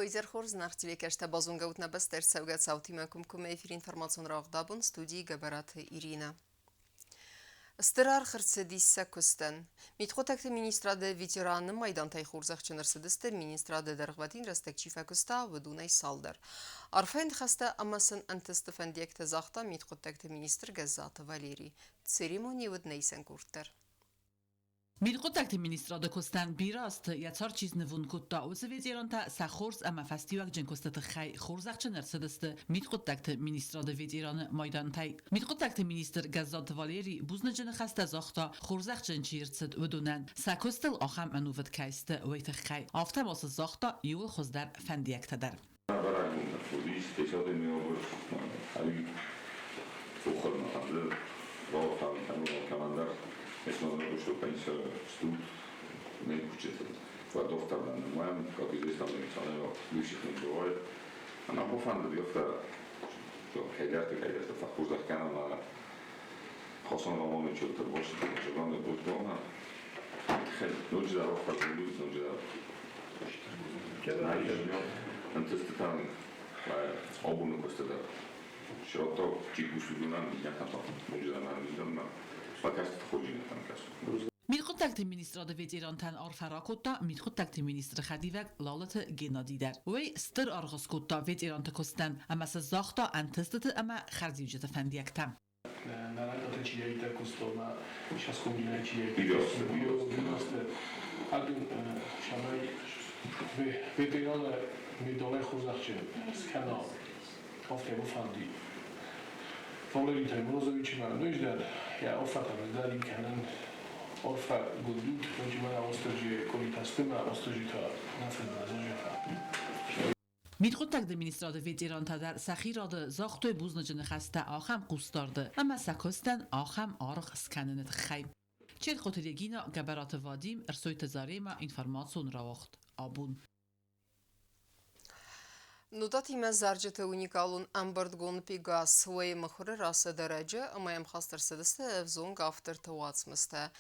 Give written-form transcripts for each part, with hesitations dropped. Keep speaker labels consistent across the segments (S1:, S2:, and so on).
S1: Boizer Horz nartiliyekeşte bazungavutna bester sevgat savtimekum kume efir informasyon rağdabun studi gabaratı Irina. Стырар хырцедисса кустен. Митхотакте министрада ветераны майдан тайхурзах чынырсыдысты министрада даргватин растекчифа куста выдунай салдар. Арфен хаста амасын антыстыфандекте захта митхотакте министр газзата Валерий. Церемонии выднайсен куртер.
S2: Митхотакте министрада кустен бираст яцар чиз невун кутта усовет иранта сахорс ама фастивак джен кустата хай хурзах чынырсыдысты митхотакте министрада ветераны майдан тай. Митхотакте министр газзата Валерий бузна джен хаста захта хурзах джен чирцд выдунан. Сакустел ахам ануват кайсты вейтах хай. Афтамас захта юл хуздар фандиектадар.
S3: Основное то, что, конечно, студ не учится. Кладовка на нем, как известно, бывших не бывает. Она по фану бьёта, что когда-то факультет канала Хасан Романович это больше, чем он был дома. Ночью дорог подумают, ночью дорог. Антистатан, обувную костыда. Широко чикушудунан, някакъв, ночью дорог.
S2: Митхотакте министрада ветерантан арфаракота митхотакте министр خدیوک لالت گنادی در وی ستر ارغس کوتا ветеранта костан اما سزاختا انتستت اما خرزیوجت فندیکتم
S4: نرانده چیلیتا کوستوما شاسکومینای چیلیتا اگه شمای ветеран میدونه خوزخچه سکنا افته بفندی Валерий Таймурозович Иванович, я офатами дали канан орфа гудут, но остроги колитастема острогита на федерация.
S2: Митхотакте министрада ветеранта در سخیراد زاختوی بوزنجن خسته آخم قوستارده اما سکستن آخم آرخ سکننت خیم. چید خطرگینا گبرات وادیم ارسوی تزاریما انفرماسون راوخت آبون.
S1: Nutatima zarjete unikalun ambardgun pigas ve mahore rasa derece ama hastırsadıste evzong after tavatsmiste.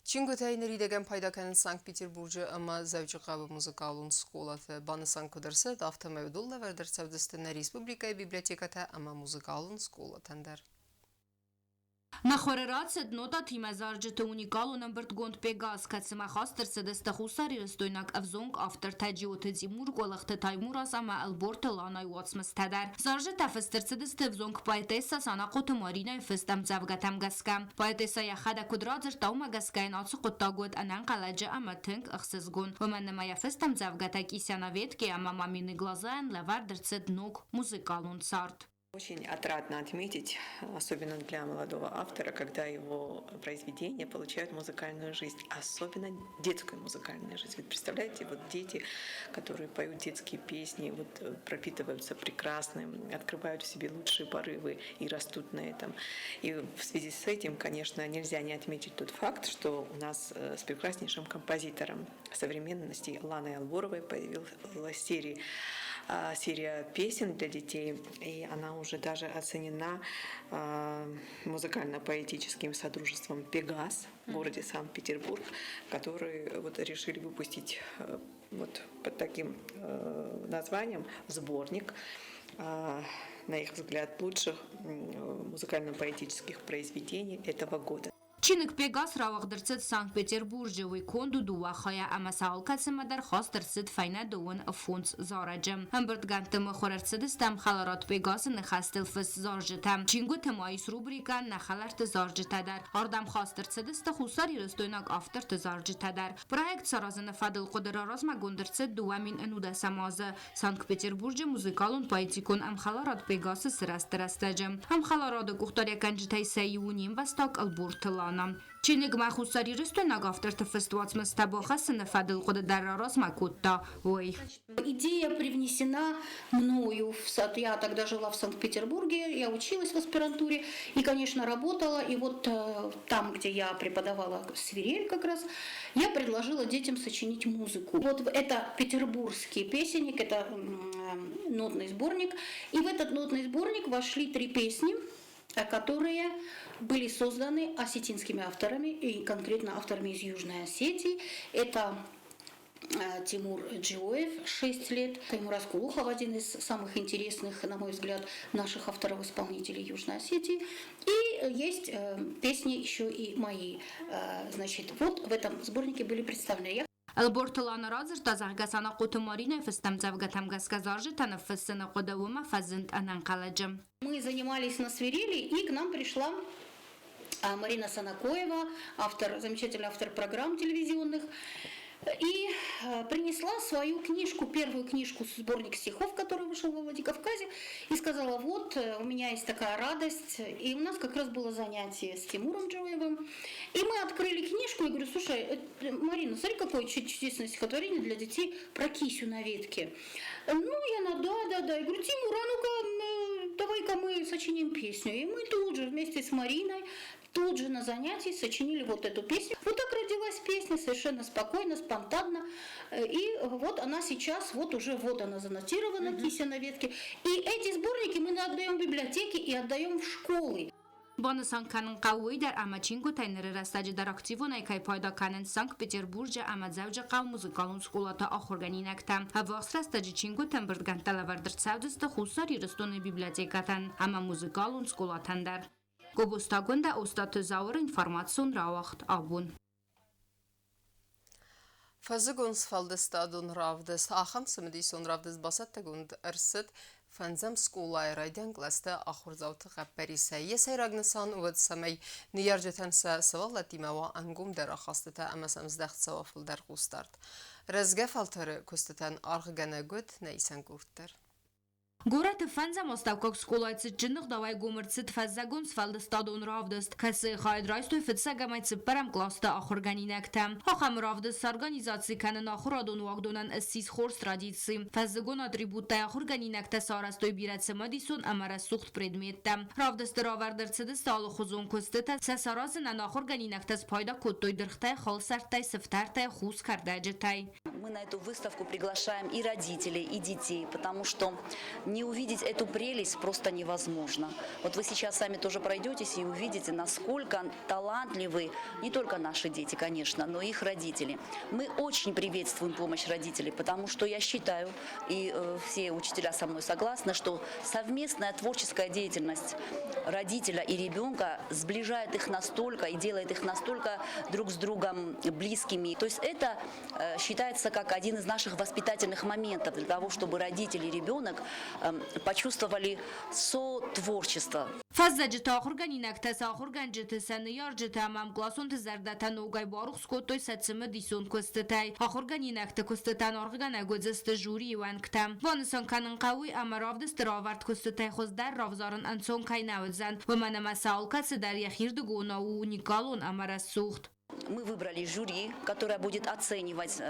S1: Çingutayın ridegen paydakanın Sankt Peterburg'u ama zevcikabı muzikalun skolatı bana sankıdırsa dafta mevdulla verdir sevdistine Respublikaya bibliotekata ama muzikalun skolatender.
S5: Նախորերացդ նոտա թիմազարջը ունիկալ ունըմբրտ գոնդ պեգաս կացմախաստր սդստը խուսարի ռստոյնակ ավզոնք ավտր թաջիոթը ծիմուր գոլախտը թայմուրաս ամա ալբորտը լանայ ուացմս թադար։ Զարժը տավստր սդստը վզոնք պայտեսա սանակոտը մարինայ ֆստամ ծավգատամ գասկա։ Պայտեսա яхада կուդրածր տաումա գասկային ացու կոտագոտ անան կալաջը ամա թնք ըխսզգուն։ Ոմաննմայա ֆստամ ծավգատակ իսյանավետ կե ամա մամինի գլազայան լավար դրծետ նոկ մուզիկալուն սարդ։
S6: Очень отрадно отметить, особенно для молодого автора, когда его произведения получают музыкальную жизнь, особенно детскую музыкальную жизнь. Вы представляете, вот дети, которые поют детские песни, вот пропитываются прекрасным, открывают в себе лучшие порывы и растут на этом. И в связи с этим, конечно, нельзя не отметить тот факт, что у нас с прекраснейшим композитором современности Ланой Алборовой появилась серия песен для детей, и она уже даже оценена музыкально-поэтическим содружеством «Пегас» в городе Санкт-Петербург, которые вот решили выпустить вот под таким названием сборник, на их взгляд, лучших музыкально-поэтических произведений этого года.
S5: Чиник Пегас равах дерцет Санкт-Петербурге вой конду дуахая амасаалкацема дар хас дерцет файна дуон фонс зараджем. Амберт гантем хорерцедистам халарат Пегас нехастел фс заржетам. Чингу темайс рубрика нахаларт заржетадар. Ардам хас дерцедист хусари рестойнак автор заржетадар. Проект саразен фадл قدر разма гондерцет дуамин энуда самаза. Санкт-Петербурге музыкалун поэтикон ам халарат Пегас срастрастаджем. Ам халарат гухтаря канжитай сайуним вастак албуртла. Чиник махусари рестойнак автор фестиваля с табоха снафадл года дарарас макутта. Ой.
S7: Идея привнесена мною в сад. Я тогда жила в Санкт-Петербурге, я училась в аспирантуре и, конечно, работала. И вот там, где я преподавала свирель как раз, я предложила детям сочинить музыку. Вот это петербургский песенник, это нотный сборник. И в этот нотный сборник вошли 3 песни, которые были созданы осетинскими авторами, и конкретно авторами из Южной Осетии. Это Тимур Джиоев, 6 лет. Таймур Аскулухов, один из самых интересных, на мой взгляд, наших авторов-исполнителей Южной Осетии. И есть песни еще и мои. Значит, вот в этом сборнике были представлены.
S5: البرتلان رازر تازهگسان قطمارین فستم زوجتم گسگزارج تنفسن قدوم فزند انقلجم.
S7: Мы занимались на свирели, и к нам пришла Марина Санакоева, замечательный автор программ телевизионных, и принесла свою книжку, первую книжку, сборник стихов, который вышел во Владикавказе, и сказала: вот, у меня есть такая радость. И у нас как раз было занятие с Тимуром Джоевым, и мы открыли книжку, и говорю: слушай, Марина, смотри, какое чудесное стихотворение для детей про кисю на ветке. Ну, и она: да. Я говорю: Тимур, а ну-ка, давай-ка мы сочиним песню. И мы тут же вместе с Мариной тут же на занятии сочинили вот эту песню. Вот так родилась песня, совершенно спокойно, спонтанно. И вот она сейчас, вот она занотирована, кися на ветке. И эти сборники мы отдаем в библиотеки и отдаем в школы.
S5: بانسان کنن قوی در امچینگو تاینر رستاج در اکتیو نیکای پایدا کنن سانک پتربورج امد زوج قوم موزیکالون سکولات آخرگانی نکتم هواخت رستاج چینگو تنبردگان تلاوردر سودست خوصاری رستون بیبلیotекатан اما موزیکالون سکولاتن در گوبوستاگونده استاد زاور інформаціон راوخت آبون.
S1: Fazigons faldestadun ravdes, aham simdison ravdes basattegund ersit, fenzem skolay rayden glaste ahurzavtı gapperise. Yesay ragnesan uved samay niyarjetense sıvallatimeva angum der akhastete amasamzdaxt savafıl der gustart. Rezge faltarı kusteten argene gut neysen gurtter.
S5: Город фанза мостовкок скулайцы джинных давай гумырцит фаззагун сфалдестадун равдест. Касы хайд райстой фитсагамайцы парам класста ахурганинектам. Ахам равдест организации канен ахурадун вагдунан эссис хорс традиции. Фаззагун атрибуттай ахурганинекта сарастой бираться мадисон амара сухт предметтам. Равдест равардерцедест алу хузун кустета сасаразын ан ахурганинекта спайда куттой дырхтай халсартай сифтартай хуз кардаджетай.
S8: Мы на эту выставку приглашаем и родителей, и детей, потому что не увидеть эту прелесть просто невозможно. Вот вы сейчас сами тоже пройдетесь и увидите, насколько талантливы не только наши дети, конечно, но и их родители. Мы очень приветствуем помощь родителей, потому что я считаю, и все учителя со мной согласны, что совместная творческая деятельность родителя и ребенка сближает их настолько и делает их настолько друг с другом близкими. То есть это считается как один из наших воспитательных моментов для того, чтобы родители и ребенок почувствовали сотворчество.
S5: Фаззаджита ахурганинекта сахурганджита нiyarjita mam klasun tzardatan ugay baruch skotoy satsime dison kostay ахурганинекта kostatan organa godzest juri wanktam vanson kanin qawi amaravdest ravart kostay khozdar ravzaran anson kaynawzan va mana masalka dar yakhirdugo у уникалон амарасухт.
S8: Мы выбрали жюри, которое будет оценивать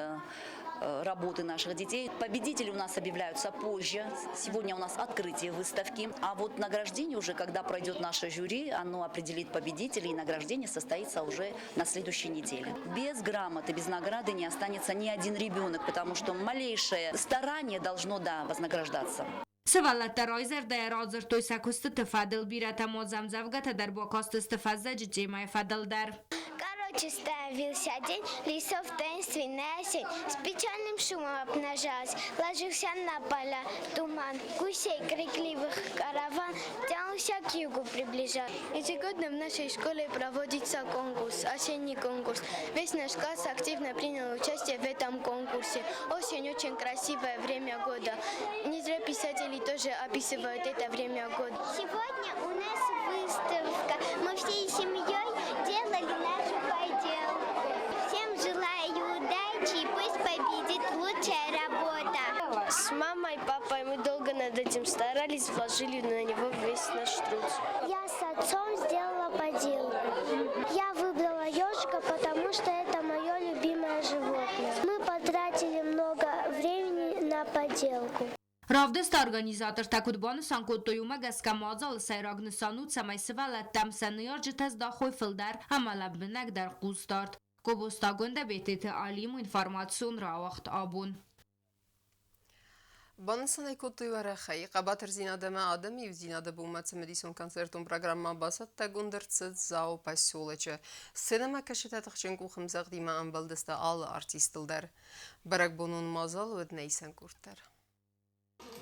S8: работы наших детей. Победители у нас объявляются позже. Сегодня у нас открытие выставки. А вот награждение уже, когда пройдет наше жюри, оно определит победителей, и награждение состоится уже на следующей неделе. Без грамоты, без награды не останется ни один ребенок, потому что малейшее старание должно, вознаграждаться.
S5: Савалата райзер да разер той сакуст тфадл бирата мозам завгата дар бокаст стфаза джемай фадл дар.
S9: Короче, становился день, лесов таинственная осень, с печальным шумом обнажалась, ложился на поля туман, гусей крикливых караван, тянулся к югу, приближал. Ежегодно в нашей школе проводится конкурс, осенний конкурс. Весь наш класс активно принял участие в этом конкурсе. Осень очень красивое время года. Не зря писатели тоже описывают это время года. Сегодня у нас выставка. Мы всей семьей делали нашу поделку. Всем желаю удачи и пусть победит лучшая работа. С мамой и папой мы долго над этим старались, вложили на него весь наш труд. Я с отцом сделала поделку. Я выбрала ежика, потому что это мое любимое животное. Мы потратили много времени на поделку.
S5: Ravdest organizator takudban sankottoyuma gaskamazal sayragnisanu tsamaisevalat tamsaniyarjitas da khoyfildar amalabnak dar qustart. Kobostagonda betete alim informatsiyon rawaxt abun.
S1: Բանսանայ կոտույ վարախայի, qաբատր զինադամը ադամի ու զինադաբումացը մեդիսոն կոնցերտում պրոգրամմա բասատ տագունդրցըտ զաու պասյոլեչը, սենամա կաշետատық չենկու խմզաղ դիմա ամբալդստա ալը արտիստılдар, բարակ բոնուն մազալ ու էդնեյսան կուրտար.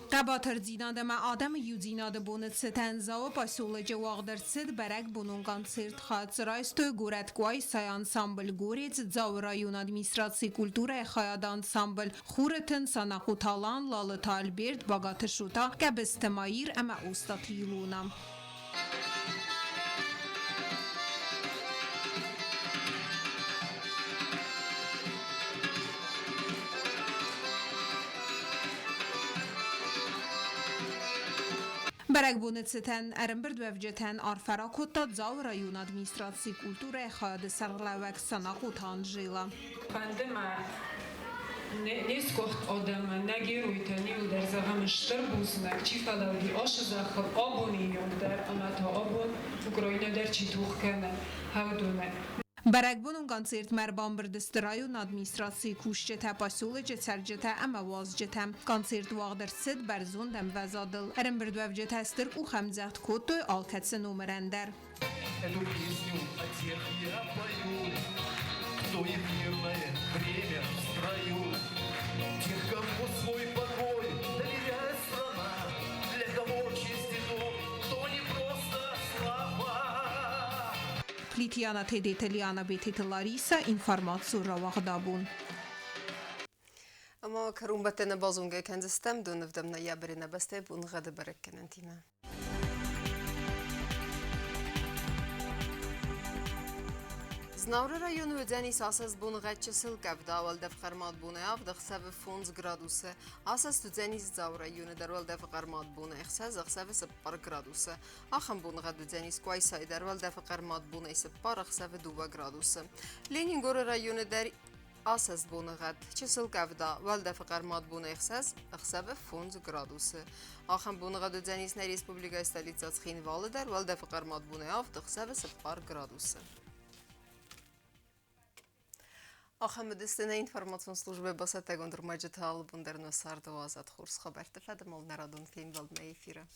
S10: Qաբաթր զինադամը ադամը ու զինադաբունեցը տենզաու պասյոլեչը ուաղդրցըտ բարակ բոնուն կոնցերտ խացրայստը գուրատկուայ սայ անսամբլ գորից զաու ռայուն ադմինիստրացի կուլտուրա է խայադ անսամբլ խուրըթն սանախութալան լալըթ ալբերտ բագաթը շուտա կաբստմայիր əmə ուստատի լունամ. Բարակբունեցտեն ərəmbirդվևջətən արֆարակոտա զավ ռայուն ադմինիստրացի կուլտուրա է խայաdı սարլավակ սանախութան ժիլա.
S11: Pandema несколько одама на героите не удержаваме штърбусна, чифалауди оше захъл обони йондер, амато обон Украина дер читухкене, хаудуне.
S10: Բարակբունուն կոնցերտ մերբան բրդստրայուն ադմինիստրացի կուշջետա պասյոլեջը ցերջետա ամավազջետա կոնցերտ ուաղդրցիտ բերզուն դեմ վազադլ ərəmbirդվևջետա ստր ու խամձախտ կոտոյ ալքացը նումերəndər.
S12: Эту песню о тех я пою, кто и в мирное время в строю, тех, кому свой покой доверяет страна, для кого честь и дом, кто не просто слава.
S10: Լիթիանա թեդետելիանա բեթիթ լարիսա ինֆորմացիու ռավաղդաբուն.
S1: Ama karun batene bazunga kendistem dönüvdem na yaberine beste bun gade berekkenentina. Znavre rayonu ödenis asas bun gətçısıl qəvda vəldəf qarmad bunu avdıq səvi fonz graduсы. Asas ödenis zav rayonu der vəldəf qarmad bunu əxsəz əxsəvi sıppar graduсы. Axın bunu qəd ödenis qoysay der vəldəf qarmad bunu sıppar əxsəvi duva graduсы. Lenin gore rayonu der asas bunu qəd çısıl qəvda vəldəf qarmad bunu əxsəvi fonz graduсы. Axın bunu qəd ödenis nə Respublika stolitsas xinvalı der vəldəf qarmad bunu avdıq səvi sıppar graduсы. Ахамедистина информационной службы басатег ундурмаджетал бундерно сардо азат хурс хабарты фадамол народун фильм валдна эфира.